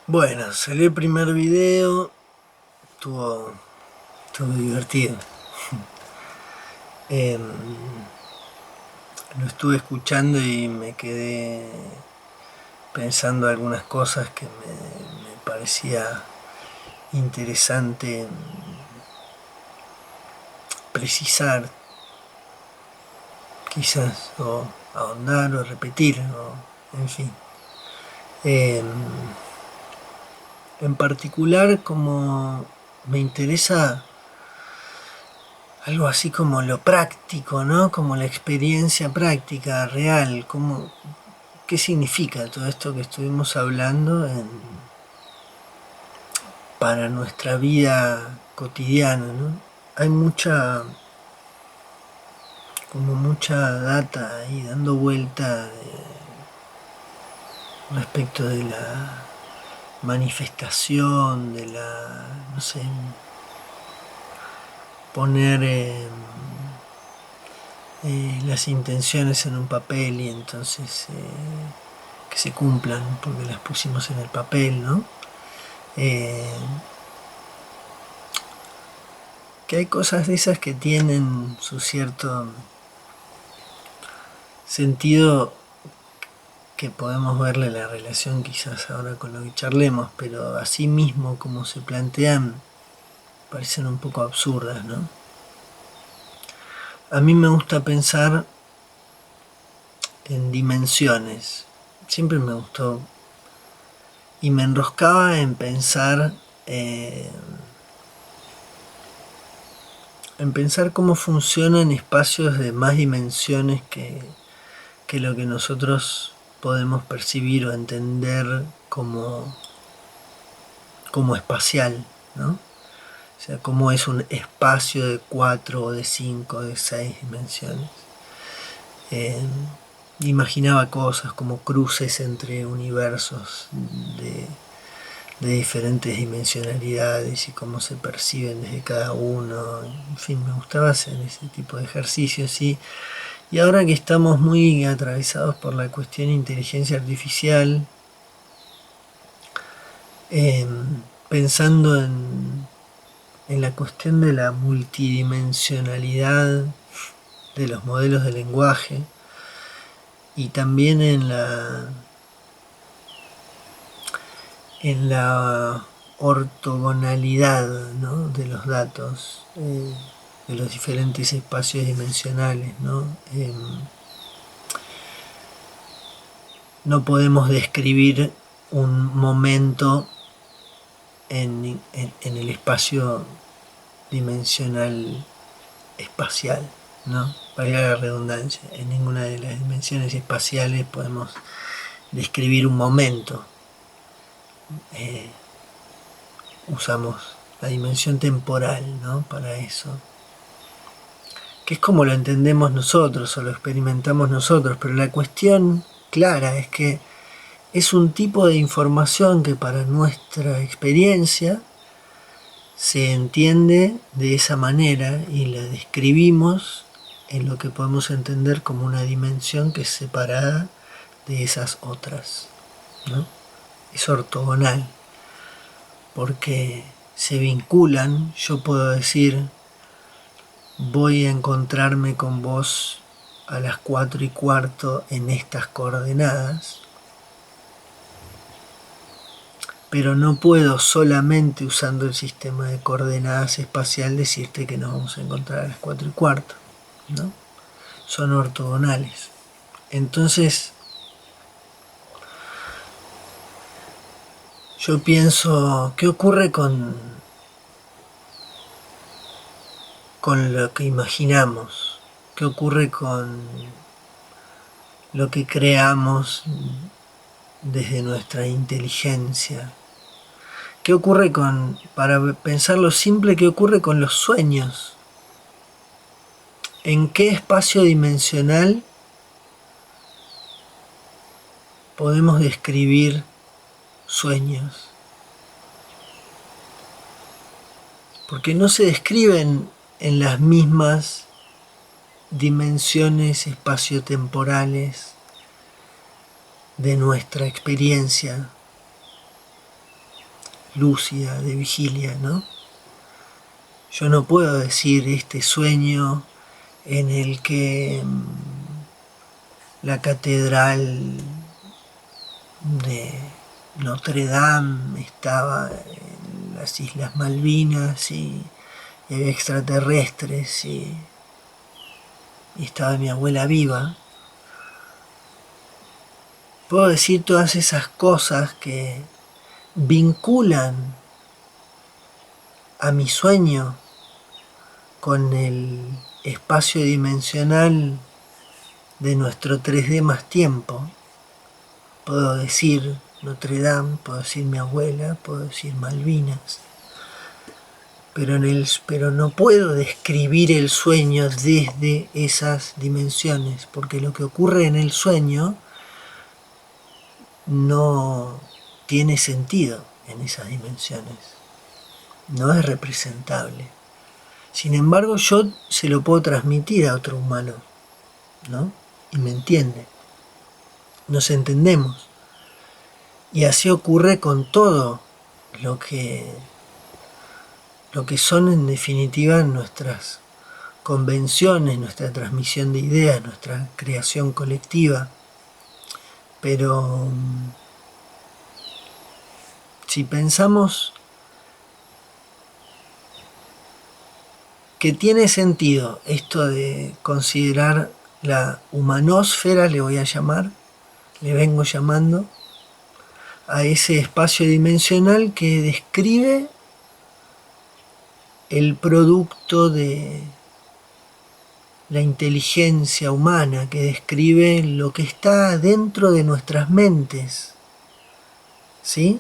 Bueno, salió el primer video, estuvo, estuvo divertido. Em, lo estuve escuchando y me quedé pensando algunas cosas que me parecía interesante precisar, quizás, o ahondar o repetir, o, en fin. Em, en particular, como me interesa algo así como lo práctico, ¿no? Como la experiencia práctica, real, como, ¿qué significa todo esto que estuvimos hablando para nuestra vida cotidiana, ¿no? Hay como mucha data ahí dando vuelta respecto de la manifestación, de la, no sé, poner las intenciones en un papel y entonces que se cumplan porque las pusimos en el papel, ¿no? Eh, que hay cosas de esas que tienen su cierto sentido, que podemos verle la relación quizás ahora con lo que charlemos, pero así mismo como se plantean parecen un poco absurdas, ¿no? A mí me gusta pensar en dimensiones, siempre me gustó y me enroscaba en pensar cómo funcionan espacios de más dimensiones que lo que nosotros podemos percibir o entender como espacial, ¿no? O sea, cómo es un espacio de 4 o de 5 o de 6 dimensiones. Eh, Imaginaba cosas como cruces entre universos de, de diferentes dimensionalidades y cómo se perciben desde cada uno. En fin, me gustaba hacer ese tipo de ejercicios y ahora que estamos muy atravesados por la cuestión de inteligencia artificial, eh, pensando en la cuestión de la multidimensionalidad de los modelos de lenguaje y también en la ortogonalidad, ¿no? De los datos, de los diferentes espacios dimensionales, ¿no? No podemos describir un momento en el espacio dimensional espacial, ¿no? Valga la redundancia, en ninguna de las dimensiones espaciales podemos describir un momento. Eh, Usamos la dimensión temporal, ¿no? Para eso. Que es como lo entendemos nosotros o lo experimentamos nosotros, pero la cuestión clara es que es un tipo de información que para nuestra experiencia se entiende de esa manera y la describimos en lo que podemos entender como una dimensión que es separada de esas otras, ¿no? Es ortogonal, porque se vinculan. Yo puedo decir, voy a encontrarme con vos a las 4:15 en estas coordenadas, pero no puedo solamente usando el sistema de coordenadas espacial decirte que nos vamos a encontrar a las 4:15, ¿no? Son ortogonales. Entonces, yo pienso, ¿qué ocurre con lo que imaginamos? ¿Qué ocurre con lo que creamos desde nuestra inteligencia? ¿Qué ocurre para pensarlo simple, qué ocurre con los sueños? ¿En qué espacio dimensional podemos describir sueños? Porque no se describen en las mismas dimensiones espaciotemporales de nuestra experiencia. lúcida, de vigilia, ¿no? Yo no puedo decir este sueño en el que la catedral de Notre Dame estaba en las Islas Malvinas y había extraterrestres y estaba mi abuela viva. Puedo decir todas esas cosas que vinculan a mi sueño con el espacio dimensional de nuestro 3D más tiempo. Puedo decir Notre Dame, puedo decir mi abuela, puedo decir Malvinas, pero no puedo describir el sueño desde esas dimensiones, porque lo que ocurre en el sueño no tiene sentido en esas dimensiones, no es representable. Sin embargo, yo se lo puedo transmitir a otro humano, ¿no? Y me entiende. Nos entendemos. Y así ocurre con todo lo que son en definitiva nuestras convenciones, nuestra transmisión de ideas, nuestra creación colectiva. Pero si pensamos que tiene sentido esto de considerar la humanósfera, le voy a llamar, le vengo llamando, a ese espacio dimensional que describe el producto de la inteligencia humana, que describe lo que está dentro de nuestras mentes, ¿sí?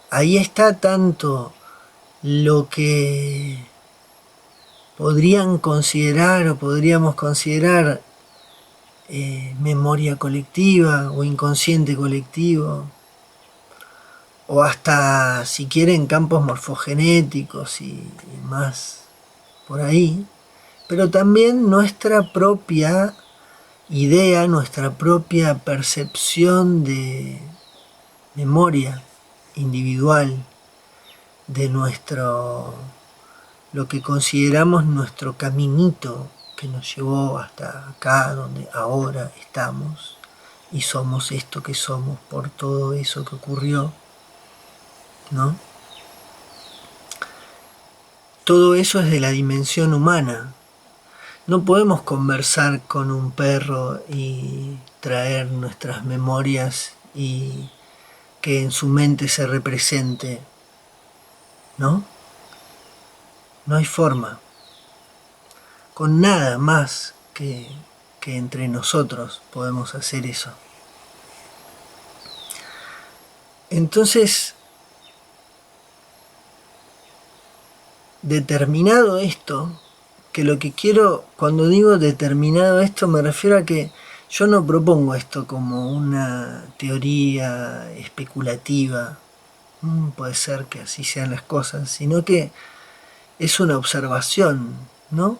Ahí está tanto lo que podrían considerar o podríamos considerar memoria colectiva o inconsciente colectivo, o hasta si quieren campos morfogenéticos y más por ahí, pero también nuestra propia idea, nuestra propia percepción de memoria individual, de lo que consideramos nuestro caminito que nos llevó hasta acá donde ahora estamos y somos esto que somos por todo eso que ocurrió, ¿no? Todo eso es de la dimensión humana. No podemos conversar con un perro y traer nuestras memorias y que en su mente se represente, ¿no? No hay forma. Con nada más que entre nosotros podemos hacer eso. Entonces, determinado esto, que lo que quiero, cuando digo determinado esto, me refiero a que yo no propongo esto como una teoría especulativa, puede ser que así sean las cosas, sino que es una observación, ¿no?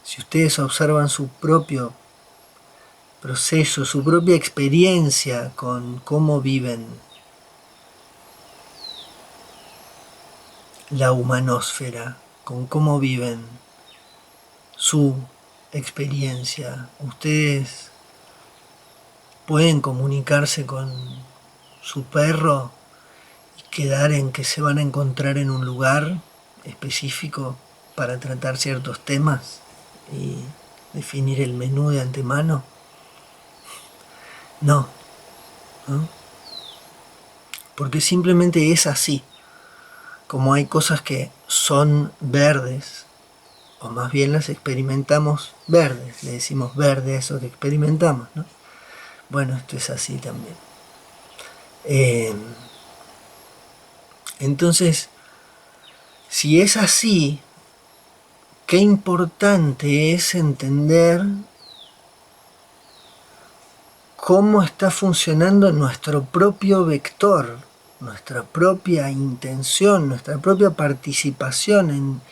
Si ustedes observan su propio proceso, su propia experiencia con cómo viven la humanósfera, con cómo viven su experiencia, ustedes pueden comunicarse con su perro y quedar en que se van a encontrar en un lugar específico para tratar ciertos temas y definir el menú de antemano. No, ¿no? Porque simplemente es así. Como hay cosas que son verdes, o más bien las experimentamos verdes, le decimos verde a eso que experimentamos, ¿no? Bueno, esto es así también. Entonces, si es así, qué importante es entender cómo está funcionando nuestro propio vector, nuestra propia intención, nuestra propia participación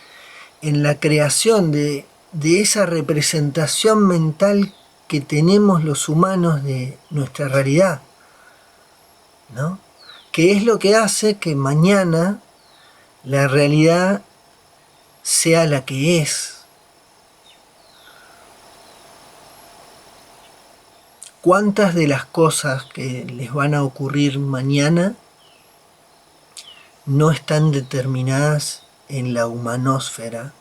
en la creación de esa representación mental que tenemos los humanos de nuestra realidad, ¿no? que es lo que hace que mañana la realidad sea la que es. ¿Cuántas de las cosas que les van a ocurrir mañana no están determinadas en la humanósfera,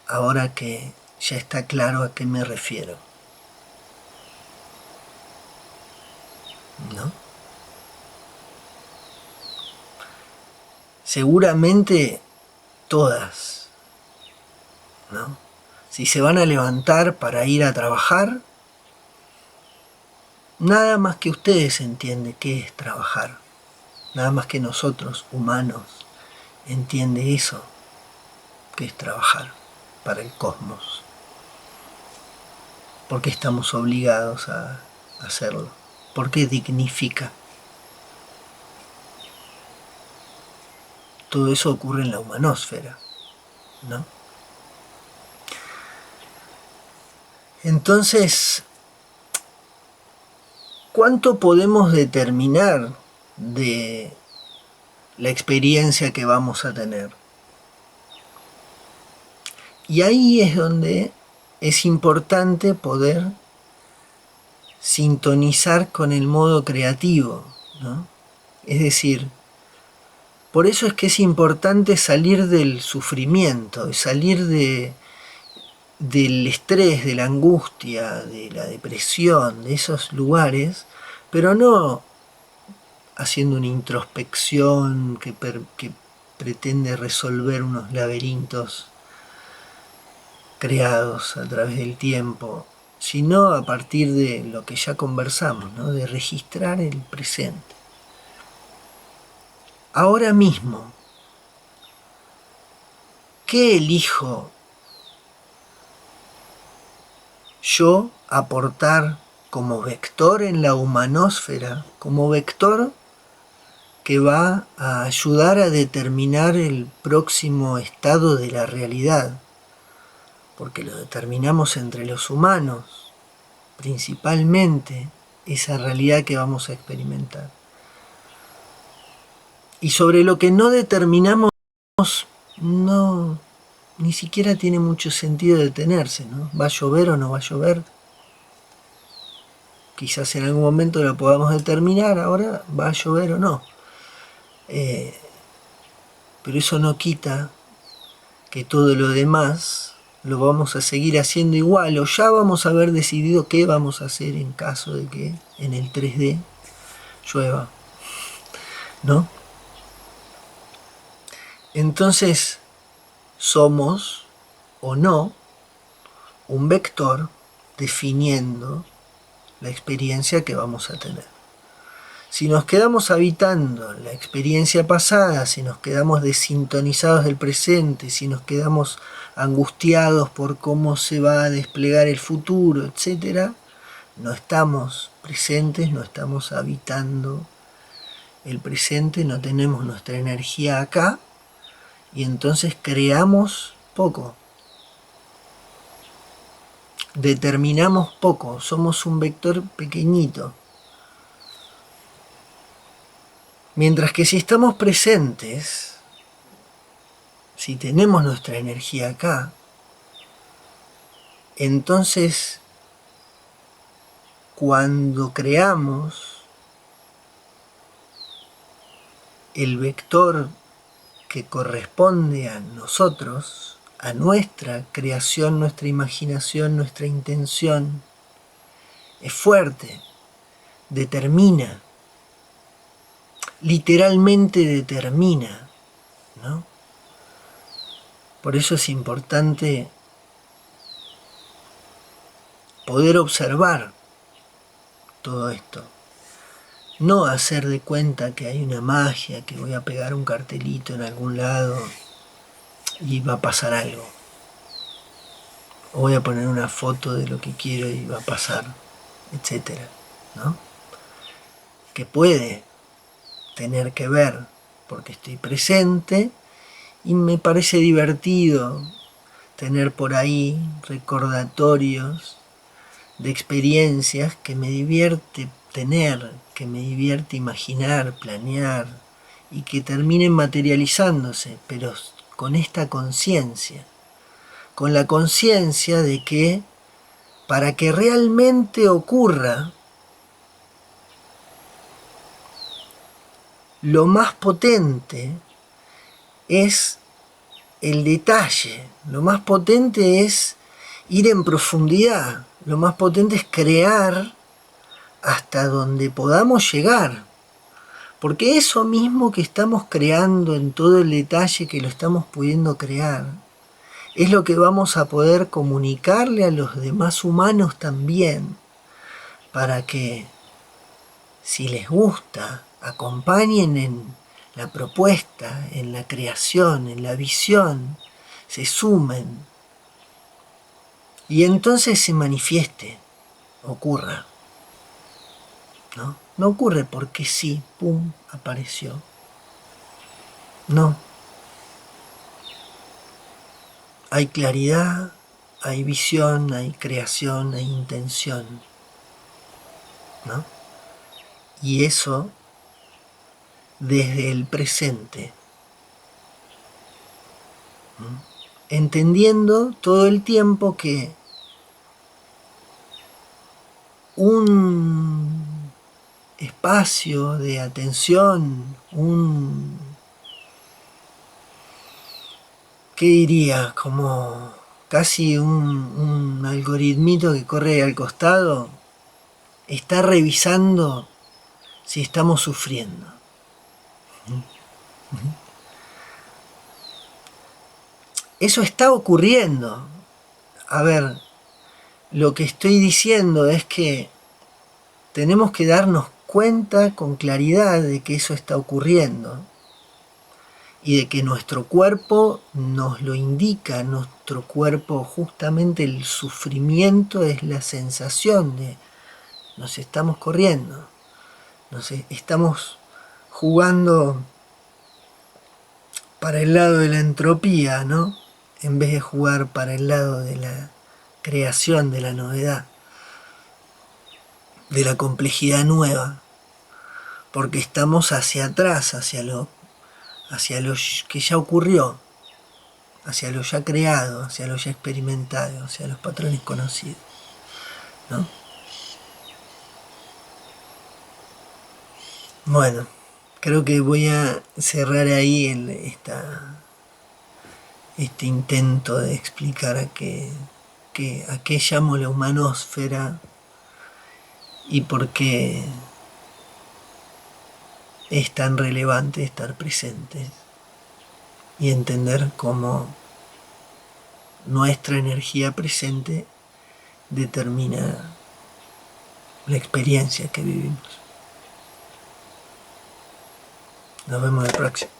ahora que ya está claro a qué me refiero? ¿No? Seguramente todas, ¿no? Si se van a levantar para ir a trabajar, nada más que ustedes entienden qué es trabajar. Nada más que nosotros, humanos, entiende eso, que es trabajar para el cosmos. ¿Por qué estamos obligados a hacerlo? ¿Por qué dignifica? Todo eso ocurre en la humanósfera, ¿no? Entonces, ¿cuánto podemos determinar de la experiencia que vamos a tener? Y ahí es donde es importante poder sintonizar con el modo creativo, ¿no? Es decir, por eso es que es importante salir del sufrimiento, salir del estrés, de la angustia, de la depresión, de esos lugares, pero no haciendo una introspección que pretende resolver unos laberintos creados a través del tiempo, sino a partir de lo que ya conversamos, ¿no? De registrar el presente. Ahora mismo, ¿qué elijo yo aportar como vector en la humanósfera, como vector que va a ayudar a determinar el próximo estado de la realidad? Porque lo determinamos entre los humanos, principalmente esa realidad que vamos a experimentar. Y sobre lo que no determinamos, no, ni siquiera tiene mucho sentido detenerse, ¿no? ¿Va a llover o no va a llover? Quizás en algún momento lo podamos determinar, ahora va a llover o no. Pero eso no quita que todo lo demás lo vamos a seguir haciendo igual, o ya vamos a haber decidido qué vamos a hacer en caso de que en el 3D llueva, ¿no? Entonces, somos o no un vector definiendo la experiencia que vamos a tener. Si nos quedamos habitando la experiencia pasada, si nos quedamos desintonizados del presente, si nos quedamos angustiados por cómo se va a desplegar el futuro, etc., no estamos presentes, no estamos habitando el presente, no tenemos nuestra energía acá, y entonces creamos poco, determinamos poco, somos un vector pequeñito. Mientras que si estamos presentes, si tenemos nuestra energía acá, entonces cuando creamos, el vector que corresponde a nosotros, a nuestra creación, nuestra imaginación, nuestra intención, es fuerte, determina, literalmente determina, ¿no? Por eso es importante poder observar todo esto. No hacer de cuenta que hay una magia, que voy a pegar un cartelito en algún lado y va a pasar algo. O voy a poner una foto de lo que quiero y va a pasar, etcétera, ¿no? Que puede tener que ver porque estoy presente y me parece divertido tener por ahí recordatorios de experiencias que me divierte tener, que me divierte imaginar, planear y que terminen materializándose, pero con esta conciencia, con la conciencia de que para que realmente ocurra, lo más potente es el detalle, lo más potente es ir en profundidad, lo más potente es crear hasta donde podamos llegar. Porque eso mismo que estamos creando en todo el detalle que lo estamos pudiendo crear, es lo que vamos a poder comunicarle a los demás humanos también, para que, si les gusta, acompañen en la propuesta, en la creación, en la visión, se sumen y entonces se manifieste, ocurra. ¿No? No ocurre porque sí, pum, apareció. No. Hay claridad, hay visión, hay creación, hay intención. ¿No? Y eso desde el presente. ¿No? Entendiendo todo el tiempo que un espacio de atención, ¿qué diría? Como casi un algoritmito que corre al costado, está revisando si estamos sufriendo. Eso está ocurriendo. A ver, lo que estoy diciendo es que tenemos que darnos cuenta con claridad de que eso está ocurriendo y de que nuestro cuerpo nos lo indica. Nuestro cuerpo, justamente el sufrimiento es la sensación de nos estamos corriendo, nos estamos jugando para el lado de la entropía, ¿no? En vez de jugar para el lado de la creación, de la novedad, de la complejidad nueva, porque estamos hacia atrás, hacia lo que ya ocurrió, hacia lo ya creado, hacia lo ya experimentado, hacia los patrones conocidos, ¿no? Bueno, creo que voy a cerrar ahí este intento de explicar a qué llamo la humanósfera y por qué es tan relevante estar presentes y entender cómo nuestra energía presente determina la experiencia que vivimos. Nos vemos el próximo.